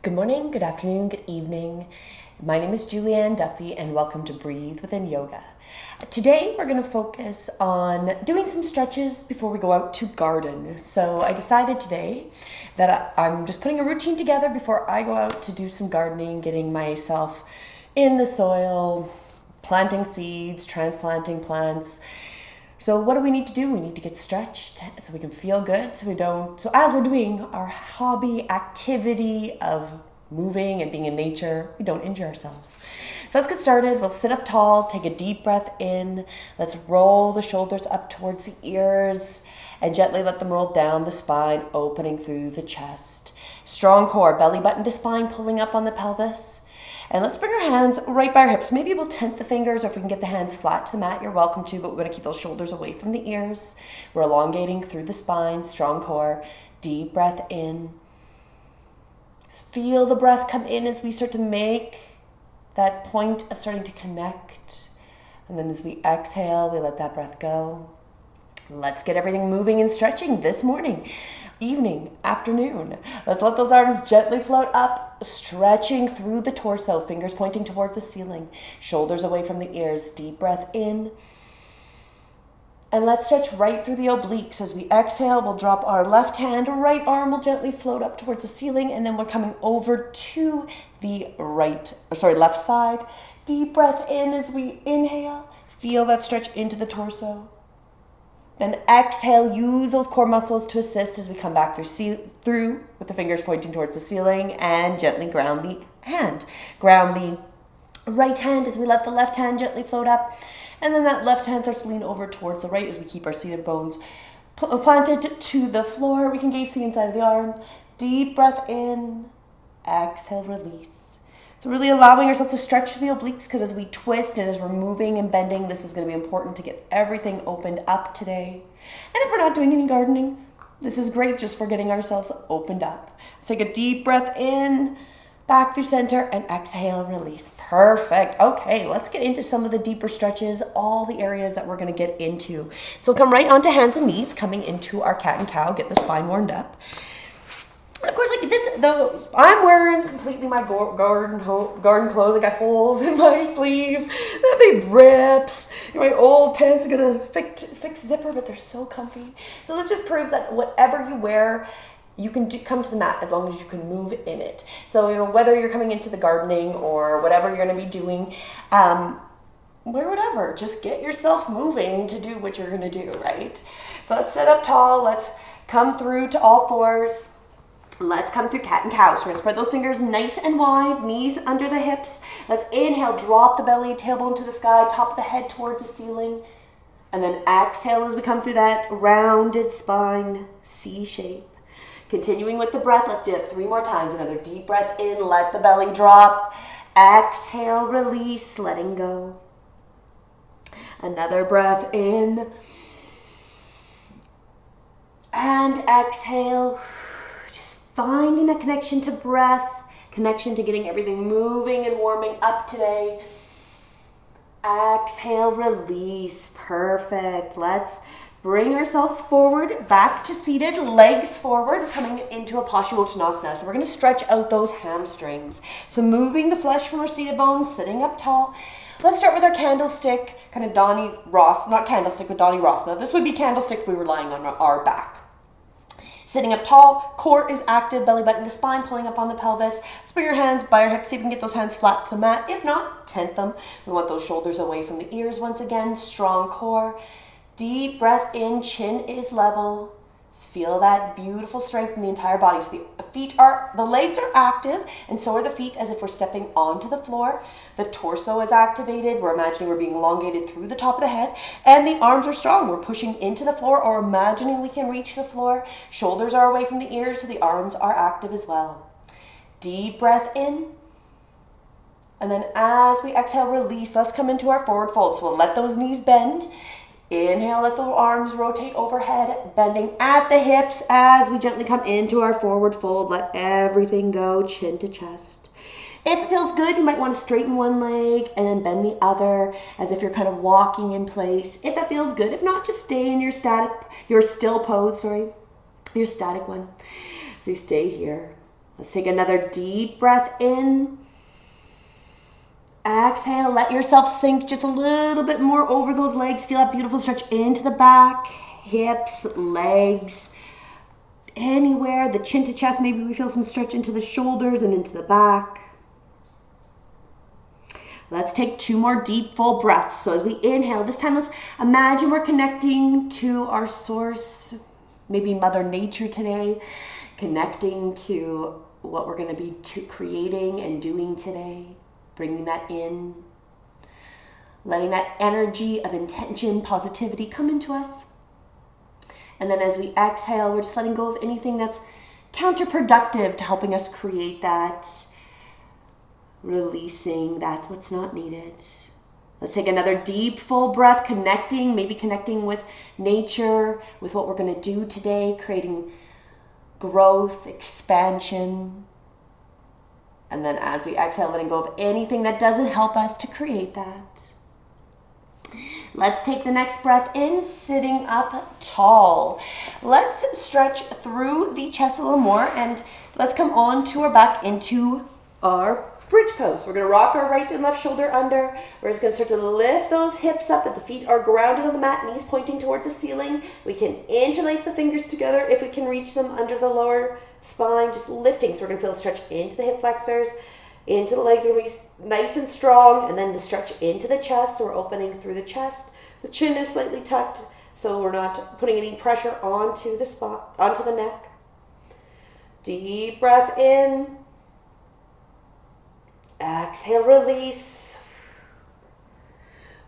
Good morning, good afternoon, good evening. My name is Julianne Duffy and welcome to Breathe Within Yoga. Today we're going to focus on doing some stretches before we go out to garden. So I decided today that I'm just putting a routine together before I go out to do some gardening, getting myself in the soil, planting seeds, transplanting plants. So what do we need to do? We need to get stretched so we can feel good, so as we're doing our hobby activity of moving and being in nature, we don't injure ourselves. So let's get started. We'll sit up tall, take a deep breath in. Let's roll the shoulders up towards the ears and gently let them roll down the spine, opening through the chest. Strong core, belly button to spine, pulling up on the pelvis. And let's bring our hands right by our hips. Maybe we'll tent the fingers, or if we can get the hands flat to the mat, you're welcome to, but we're going to keep those shoulders away from the ears. We're elongating through the spine, strong core, deep breath in. Feel the breath come in as we start to make that point of starting to connect. And then as we exhale, we let that breath go. Let's get everything moving and stretching this morning, evening, afternoon. Let's let those arms gently float up, stretching through the torso, fingers pointing towards the ceiling, shoulders away from the ears. Deep breath in. And let's stretch right through the obliques. As we exhale, we'll drop our left hand, right arm will gently float up towards the ceiling, and then we're coming over to the left side. Deep breath in as we inhale. Feel that stretch into the torso. Then exhale, use those core muscles to assist as we come back through with the fingers pointing towards the ceiling, and gently ground the hand. Ground the right hand as we let the left hand gently float up. And then that left hand starts to lean over towards the right as we keep our seated bones planted to the floor. We can gaze the inside of the arm. Deep breath in, exhale, release. So really allowing ourselves to stretch the obliques, because as we twist and as we're moving and bending, this is going to be important to get everything opened up today. And if we're not doing any gardening, this is great just for getting ourselves opened up. Let's take a deep breath in, back through center, and exhale, release. Perfect. Okay, let's get into some of the deeper stretches, all the areas that we're going to get into. So we'll come right onto hands and knees, coming into our cat and cow, get the spine warmed up. And of course, like this, though, I'm wearing completely my garden clothes. I got holes in my sleeve. They have big rips. My old pants are gonna fix zipper, but they're so comfy. So this just proves that whatever you wear, you can come to the mat as long as you can move in it. So, whether you're coming into the gardening or whatever you're going to be doing, wear whatever. Just get yourself moving to do what you're going to do, right? So let's sit up tall. Let's come through to all fours. Let's come through cat and cow. So we're going to spread those fingers nice and wide, knees under the hips. Let's inhale, drop the belly, tailbone to the sky, top of the head towards the ceiling. And then exhale as we come through that rounded spine, C shape. Continuing with the breath, let's do that 3 more times. Another deep breath in, let the belly drop. Exhale, release, letting go. Another breath in. And exhale. Just finding that connection to breath, connection to getting everything moving and warming up today. Exhale, release. Perfect. Let's bring ourselves forward, back to seated, legs forward, coming into a Paschimottanasana. So we're going to stretch out those hamstrings. So moving the flesh from our seated bones, sitting up tall. Let's start with our candlestick, kind of Donnie Ross, not candlestick, but Donnie Ross. Now this would be candlestick if we were lying on our back. Sitting up tall, core is active, belly button to spine, pulling up on the pelvis. Let's bring your hands by our hips, see if we can get those hands flat to the mat. If not, tent them. We want those shoulders away from the ears once again, strong core. Deep breath in, chin is level. Feel that beautiful strength in the entire body. So the legs are active, and so are the feet, as if we're stepping onto the floor. The torso is activated. We're imagining we're being elongated through the top of the head, and the arms are strong. We're pushing into the floor or imagining we can reach the floor. Shoulders are away from the ears, so the arms are active as well. Deep breath in. And then as we exhale, release. Let's come into our forward fold. So we'll let those knees bend. Inhale, let the arms rotate overhead, bending at the hips as we gently come into our forward fold. Let everything go, chin to chest. If it feels good, you might want to straighten one leg and then bend the other as if you're kind of walking in place. If that feels good. If not, just stay in your still pose, your static one. So you stay here. Let's take another deep breath in. Exhale, let yourself sink just a little bit more over those legs. Feel that beautiful stretch into the back, hips, legs, anywhere. The chin to chest, maybe we feel some stretch into the shoulders and into the back. Let's take 2 more deep, full breaths. So as we inhale, this time let's imagine we're connecting to our source, maybe Mother Nature today, connecting to what we're going to be creating and doing today. Bringing that in, letting that energy of intention, positivity come into us. And then as we exhale, we're just letting go of anything that's counterproductive to helping us create that, releasing that what's not needed. Let's take another deep, full breath, maybe connecting with nature, with what we're going to do today, creating growth, expansion. And then as we exhale, letting go of anything that doesn't help us to create that. Let's take the next breath in, sitting up tall. Let's stretch through the chest a little more and let's come on to our back into our bridge pose. We're going to rock our right and left shoulder under. We're just going to start to lift those hips up, that the feet are grounded on the mat, knees pointing towards the ceiling. We can interlace the fingers together if we can reach them under the lower spine, just lifting. So we're going to feel a stretch into the hip flexors, into the legs. We're going to be nice and strong, and then the stretch into the chest. So we're opening through the chest. The chin is slightly tucked, so we're not putting any pressure onto the spot, onto the neck. Deep breath in. Exhale, release.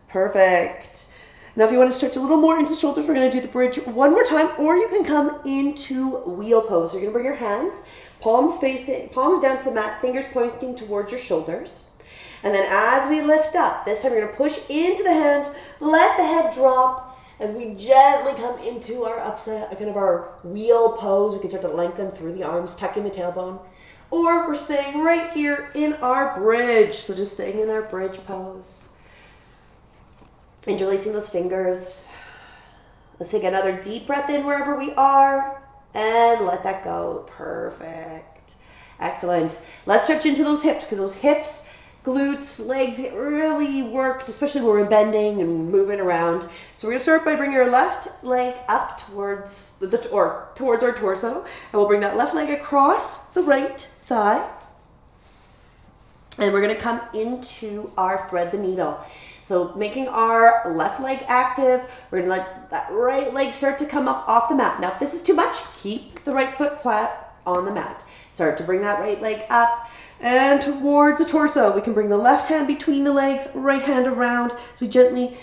Perfect. Now if you want to stretch a little more into the shoulders, we're going to do the bridge one more time, or you can come into wheel pose. You're going to bring your hands, palms down to the mat, fingers pointing towards your shoulders. And then as we lift up, this time we're going to push into the hands, let the head drop as we gently come into our upside, kind of our wheel pose. We can start to lengthen through the arms, tucking the tailbone. Or we're staying right here in our bridge. So just staying in our bridge pose. Interlacing those fingers. Let's take another deep breath in wherever we are. And let that go. Perfect. Excellent. Let's stretch into those hips, because those hips, glutes, legs get really worked, especially when we're bending and moving around. So we're going to start by bringing our left leg up towards our torso. And we'll bring that left leg across the right thigh. And we're going to come into our thread the needle. So making our left leg active, we're going to let that right leg start to come up off the mat. Now, if this is too much, keep the right foot flat on the mat. Start to bring that right leg up and towards the torso. We can bring the left hand between the legs, right hand around. So we gently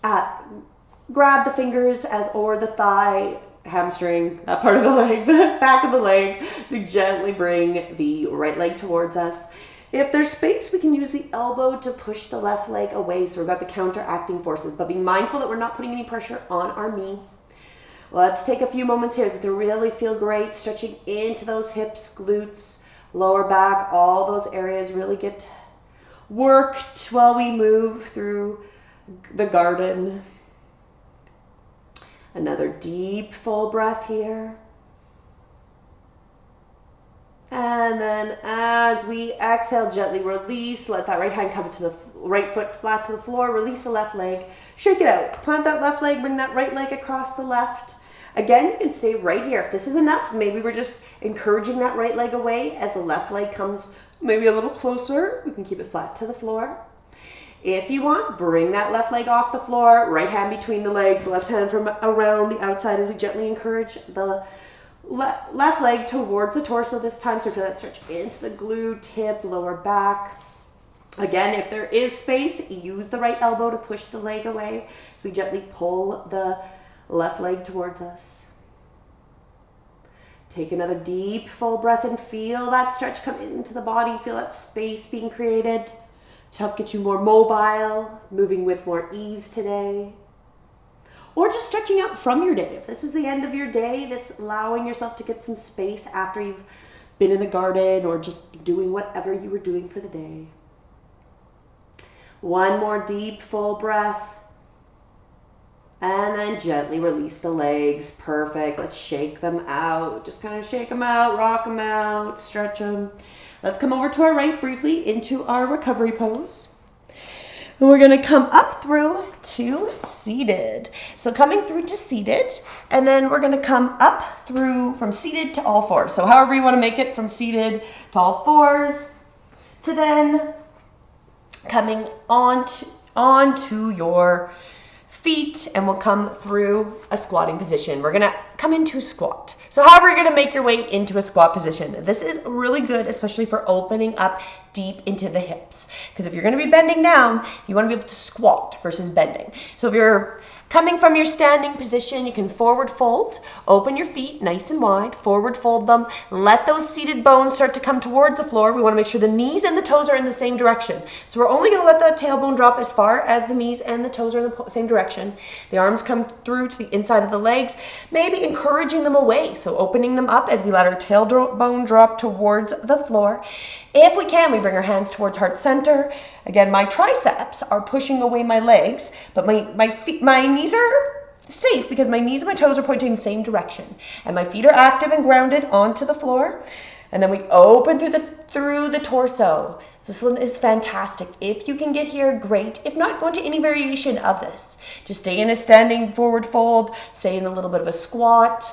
grab the fingers or the thigh, hamstring, that part of the leg, the back of the leg. So we gently bring the right leg towards us. If there's space, we can use the elbow to push the left leg away. So we've got the counteracting forces, but being mindful that we're not putting any pressure on our knee. Let's take a few moments here. It's going to really feel great. Stretching into those hips, glutes, lower back, all those areas really get worked while we move through the garden. Another deep, full breath here. And then as we exhale, gently release. Let that right hand come to the right foot flat to the floor. Release the left leg. Shake it out. Plant that left leg. Bring that right leg across the left. Again, you can stay right here. If this is enough, maybe we're just encouraging that right leg away as the left leg comes maybe a little closer. We can keep it flat to the floor. If you want, bring that left leg off the floor. Right hand between the legs. Left hand from around the outside as we gently encourage the left leg towards the torso this time. So feel that stretch into the glute, hip, lower back. Again, if there is space, use the right elbow to push the leg away. So we gently pull the left leg towards us. Take another deep, full breath and feel that stretch come into the body. Feel that space being created to help get you more mobile, moving with more ease today. Or just stretching out from your day. If this is the end of your day, this allowing yourself to get some space after you've been in the garden or just doing whatever you were doing for the day. One more deep, full breath. And then gently release the legs. Perfect. Let's shake them out. Just kind of shake them out, rock them out, stretch them. Let's come over to our right briefly into our recovery pose. And we're going to come up through to seated. So coming through to seated, and then we're going to come up through from seated to all fours. So however you want to make it, from seated to all fours, to then coming onto your feet, and we'll come through a squatting position. We're going to come into a squat. So however you're going to make your way into a squat position. This is really good, especially for opening up deep into the hips. Because if you're going to be bending down, you want to be able to squat versus bending. So if you're coming from your standing position, you can forward fold, open your feet nice and wide, forward fold them, let those seated bones start to come towards the floor. We want to make sure the knees and the toes are in the same direction. So we're only going to let the tailbone drop as far as the knees and the toes are in the same direction. The arms come through to the inside of the legs, maybe encouraging them away. So opening them up as we let our tailbone drop towards the floor. If we can, we bring our hands towards heart center. Again, my triceps are pushing away my legs, but my knees are safe because my knees and my toes are pointing in the same direction. And my feet are active and grounded onto the floor. And then we open through the torso. So this one is fantastic. If you can get here, great. If not, go into any variation of this. Just stay in a standing forward fold, stay in a little bit of a squat.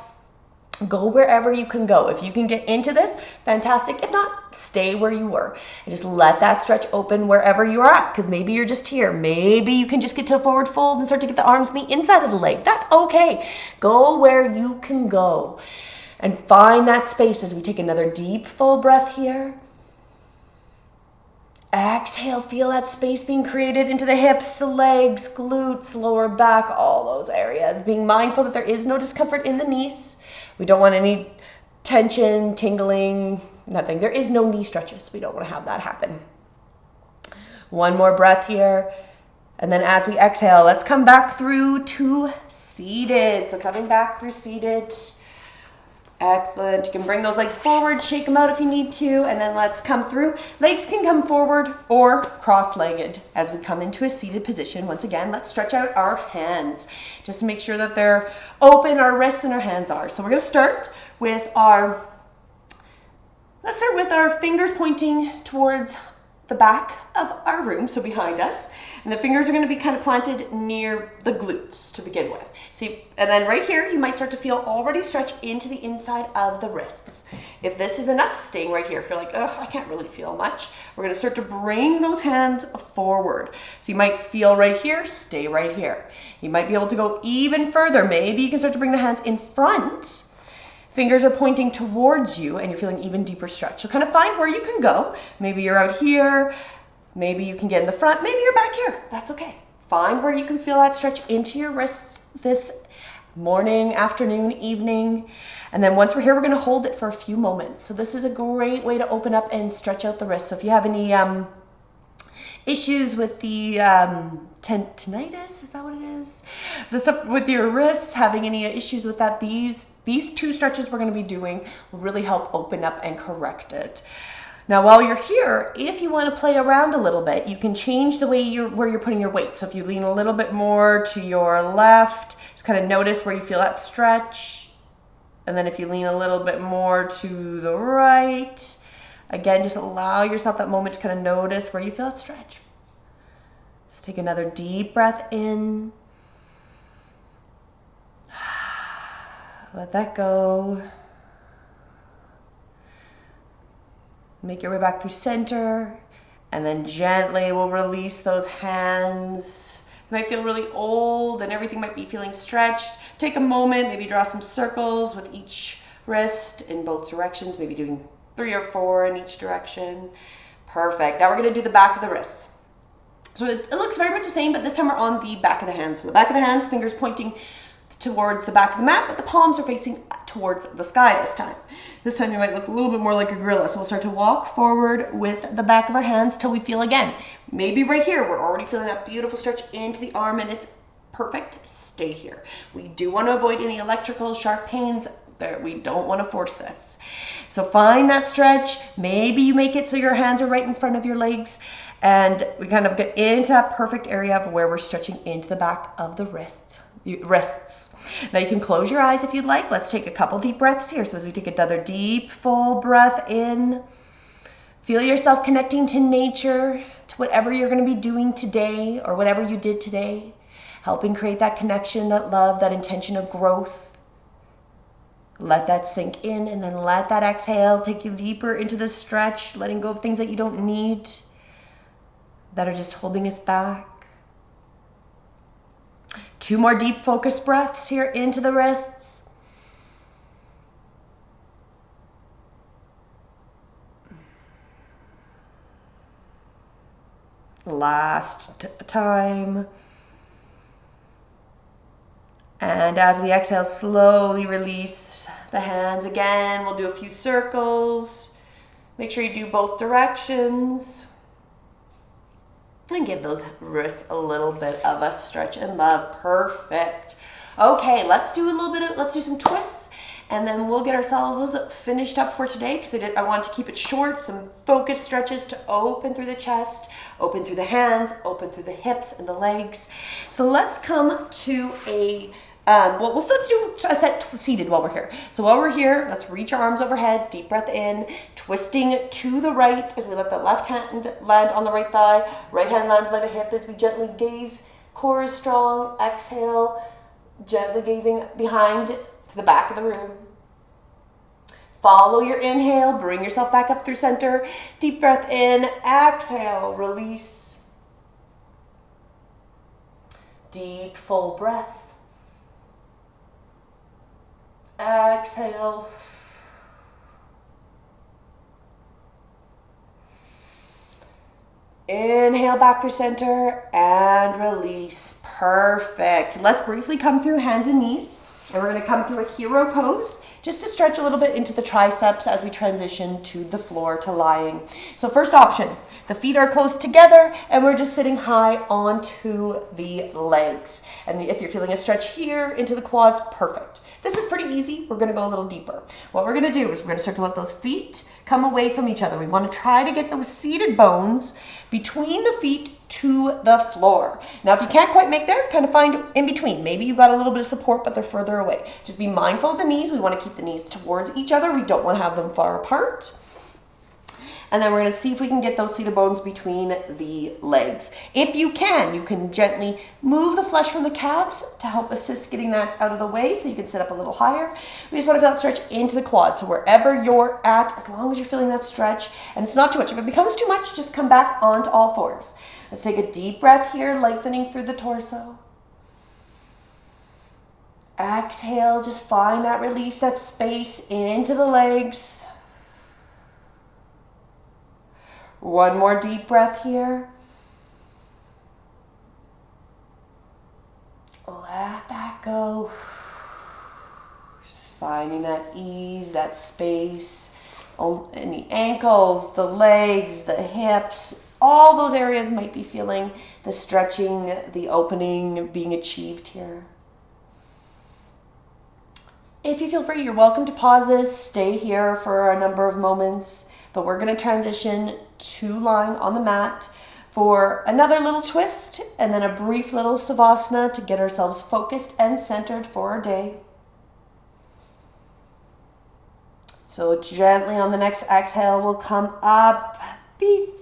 Go wherever you can go. If you can get into this, fantastic. If not, stay where you were. And just let that stretch open wherever you are at. Because maybe you're just here. Maybe you can just get to a forward fold and start to get the arms on the inside of the leg. That's okay. Go where you can go. And find that space as we take another deep, full breath here. Exhale, feel that space being created into the hips, the legs, glutes, lower back, all those areas. Being mindful that there is no discomfort in the knees. We don't want any tension, tingling, nothing. There is no knee stretches. We don't want to have that happen. One more breath here. And then as we exhale, let's come back through to seated. So coming back through seated. Excellent. You can bring those legs forward, shake them out if you need to, and then let's come through. Legs can come forward or cross-legged as we come into a seated position. Once again, let's stretch out our hands just to make sure that they're open, our wrists and our hands are. So we're going to start with our fingers pointing towards the back of our room, so behind us. And the fingers are going to be kind of planted near the glutes to begin with. See, and then right here, you might start to feel already stretch into the inside of the wrists. If this is enough, staying right here. If you're like, oh, I can't really feel much, we're going to start to bring those hands forward. So you might feel right here, stay right here. You might be able to go even further. Maybe you can start to bring the hands in front. Fingers are pointing towards you and you're feeling even deeper stretch. So kind of find where you can go. Maybe you're out here. Maybe you can get in the front. Maybe you're back here. That's okay. Find where you can feel that stretch into your wrists this morning, afternoon, evening. And then once we're here, we're going to hold it for a few moments. So this is a great way to open up and stretch out the wrists. So if you have any issues with the tendinitis, is that what it is? With your wrists, having any issues with that, these two stretches we're going to be doing will really help open up and correct it. Now, while you're here, if you want to play around a little bit, you can change the way where you're putting your weight. So if you lean a little bit more to your left, just kind of notice where you feel that stretch. And then if you lean a little bit more to the right, again, just allow yourself that moment to kind of notice where you feel that stretch. Just take another deep breath in. Let that go. Make your way back through center, and then gently we'll release those hands. You might feel really old and everything might be feeling stretched. Take a moment, maybe draw some circles with each wrist in both directions, maybe doing 3 or 4 in each direction. Perfect. Now we're going to do the back of the wrists. So it looks very much the same, but this time we're on the back of the hands. So the back of the hands, fingers pointing towards the back of the mat, but the palms are facing towards the sky this time. This time you might look a little bit more like a gorilla. So we'll start to walk forward with the back of our hands till we feel again. Maybe right here, we're already feeling that beautiful stretch into the arm and it's perfect. Stay here. We do want to avoid any electrical sharp pains. We don't want to force this. So find that stretch. Maybe you make it so your hands are right in front of your legs and we kind of get into that perfect area of where we're stretching into the back of the wrists. wrists. Now you can close your eyes if you'd like. Let's take a couple deep breaths here. So as we take another deep, full breath in, feel yourself connecting to nature, to whatever you're going to be doing today or whatever you did today, helping create that connection, that love, that intention of growth. Let that sink in, and then let that exhale take you deeper into the stretch, letting go of things that you don't need, that are just holding us back. 2 more deep focus breaths here into the wrists. Last time. And as we exhale, slowly release the hands again. We'll do a few circles. Make sure you do both directions. And give those wrists a little bit of a stretch and love. Perfect. Okay, let's do some twists, and then we'll get ourselves finished up for today, because I want to keep it short. Some focus stretches to open through the chest, open through the hands, open through the hips and the legs. So let's come to let's do a set seated while we're here. So while we're here, let's reach our arms overhead, deep breath in, twisting to the right as we let the left hand land on the right thigh, right hand lands by the hip as we gently gaze, core is strong, exhale, gently gazing behind to the back of the room. Follow your inhale, bring yourself back up through center, deep breath in, exhale, release. Deep, full breath. Exhale. Inhale back through center and release. Perfect. Let's briefly come through hands and knees. And we're going to come through a hero pose just to stretch a little bit into the triceps as we transition to the floor, to lying. So first option, the feet are close together and we're just sitting high onto the legs. And if you're feeling a stretch here into the quads, perfect. This is pretty easy. We're going to go a little deeper. What we're going to do is we're going to start to let those feet come away from each other. We want to try to get those seated bones between the feet to the floor. Now, if you can't quite make there, kind of find in between. Maybe you've got a little bit of support, but they're further away. Just be mindful of the knees. We want to keep the knees towards each other. We don't want to have them far apart. And then we're going to see if we can get those seated bones between the legs. If you can gently move the flesh from the calves to help assist getting that out of the way so you can sit up a little higher. We just want to feel that stretch into the quad. So wherever you're at, as long as you're feeling that stretch, and it's not too much. If it becomes too much, just come back onto all fours. Let's take a deep breath here, lengthening through the torso. Exhale, just find that release, that space into the legs. One more deep breath here. Let that go. Just finding that ease, that space in the ankles, the legs, the hips. All those areas might be feeling the stretching, the opening being achieved here. If you feel free, you're welcome to pause this, stay here for a number of moments. But we're going to transition to lying on the mat for another little twist and then a brief little savasana to get ourselves focused and centered for our day. So gently on the next exhale, we'll come up. Be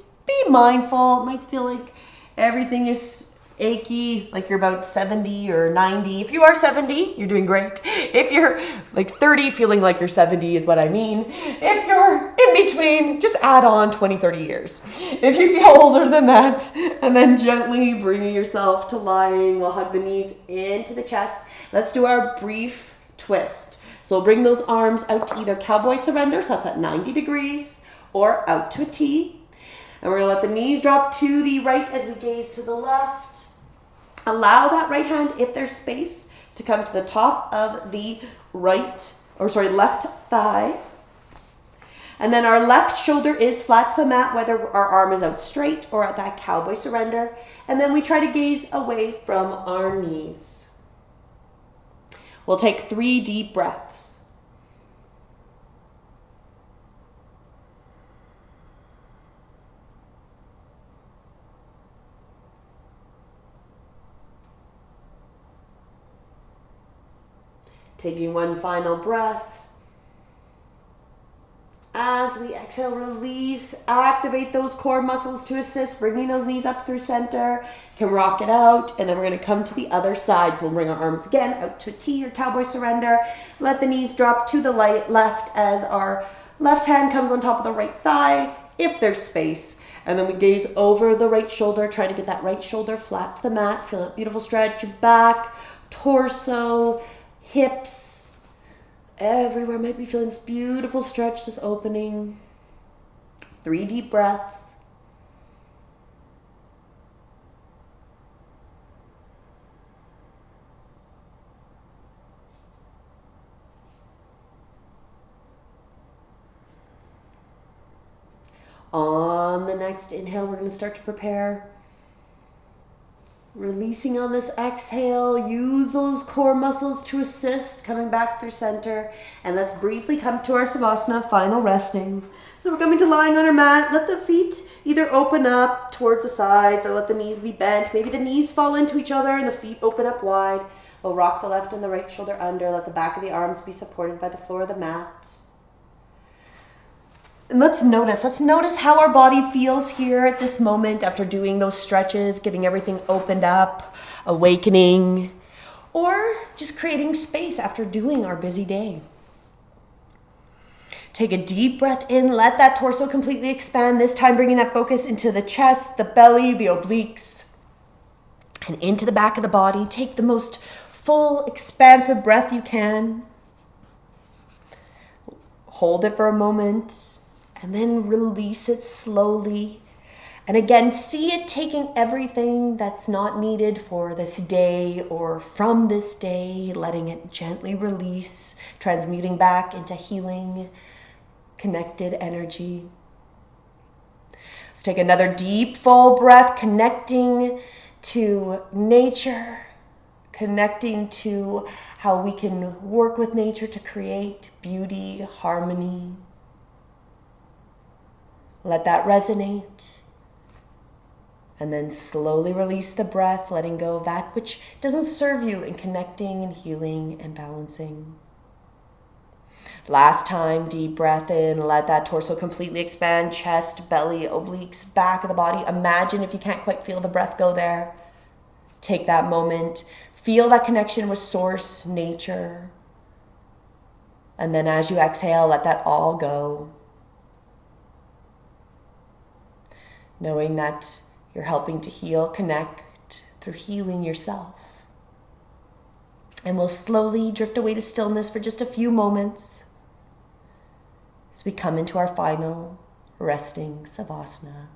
mindful. It might feel like everything is achy, like you're about 70 or 90. If you are 70, you're doing great. If you're like 30, feeling like you're 70 is what I mean. If you're in between, just add on 20, 30 years. If you feel older than that, and then gently bringing yourself to lying, we'll hug the knees into the chest. Let's do our brief twist. So we'll bring those arms out to either cowboy surrender, so that's at 90 degrees, or out to a T. And we're going to let the knees drop to the right as we gaze to the left. Allow that right hand, if there's space, to come to the top of the left thigh. And then our left shoulder is flat to the mat, whether our arm is out straight or at that cowboy surrender. And then we try to gaze away from our knees. We'll take 3 deep breaths. Taking one final breath. As we exhale, release, activate those core muscles to assist, bringing those knees up through center. You can rock it out, and then we're going to come to the other side. So we'll bring our arms again out to a T or cowboy surrender. Let the knees drop to the left as our left hand comes on top of the right thigh, if there's space. And then we gaze over the right shoulder, try to get that right shoulder flat to the mat. Feel that beautiful stretch, your back, torso, hips. Everywhere might be feeling this beautiful stretch, this opening. 3 deep breaths. On the next inhale, we're going to start to prepare. Releasing on this exhale, use those core muscles to assist, coming back through center. And let's briefly come to our Savasana, final resting. So we're coming to lying on our mat. Let the feet either open up towards the sides or let the knees be bent. Maybe the knees fall into each other and the feet open up wide. We'll rock the left and the right shoulder under. Let the back of the arms be supported by the floor of the mat. And let's notice how our body feels here at this moment after doing those stretches, getting everything opened up, awakening, or just creating space after doing our busy day. Take a deep breath in, let that torso completely expand, this time bringing that focus into the chest, the belly, the obliques, and into the back of the body. Take the most full, expansive breath you can. Hold it for a moment. And then release it slowly. And again, see it taking everything that's not needed for this day or from this day, letting it gently release, transmuting back into healing, connected energy. Let's take another deep, full breath, connecting to nature, connecting to how we can work with nature to create beauty, harmony. Let that resonate. And then slowly release the breath, letting go of that which doesn't serve you in connecting and healing and balancing. Last time, deep breath in. Let that torso completely expand. Chest, belly, obliques, back of the body. Imagine if you can't quite feel the breath go there. Take that moment. Feel that connection with source, nature. And then as you exhale, let that all go. Knowing that you're helping to heal, connect through healing yourself. And we'll slowly drift away to stillness for just a few moments as we come into our final resting Savasana.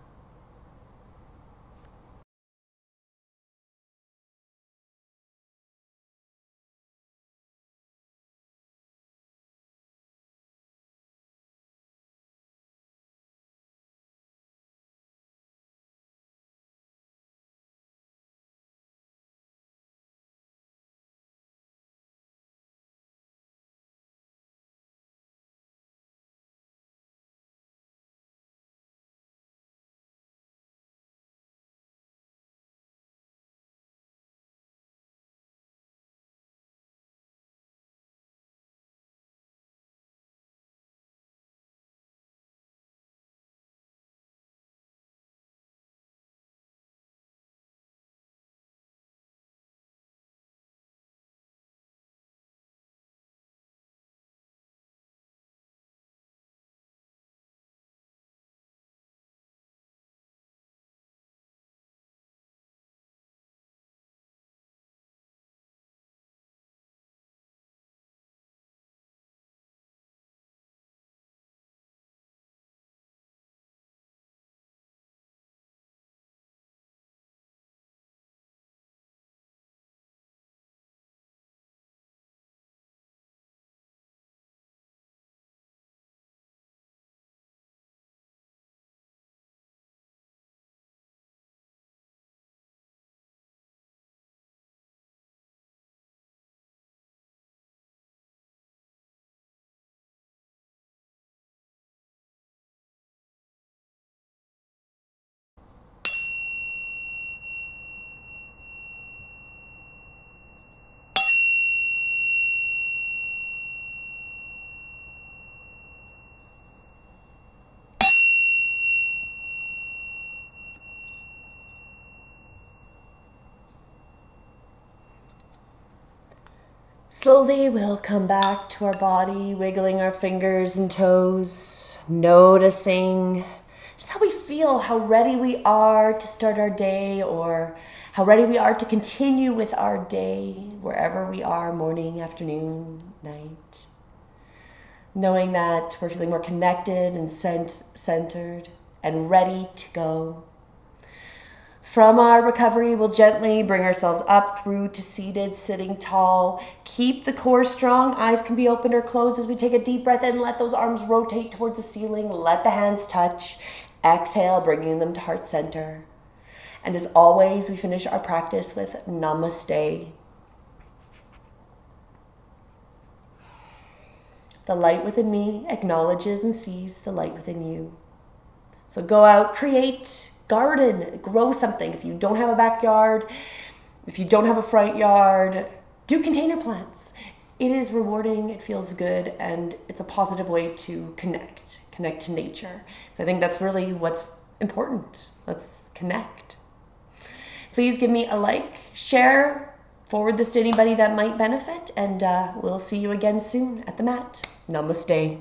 Slowly we'll come back to our body, wiggling our fingers and toes, noticing just how we feel, how ready we are to start our day, or how ready we are to continue with our day, wherever we are, morning, afternoon, night. Knowing that we're feeling more connected and centered and ready to go. From our recovery, we'll gently bring ourselves up through to seated, sitting tall. Keep the core strong. Eyes can be opened or closed as we take a deep breath in. Let those arms rotate towards the ceiling. Let the hands touch. Exhale, bringing them to heart center. And as always, we finish our practice with namaste. The light within me acknowledges and sees the light within you. So go out, create, garden, grow something. If you don't have a backyard, if you don't have a front yard, do container plants. It is rewarding, it feels good, and it's a positive way to connect to nature. So I think that's really what's important. Let's connect. Please give me a like, share, forward this to anybody that might benefit, and we'll see you again soon at the mat. Namaste.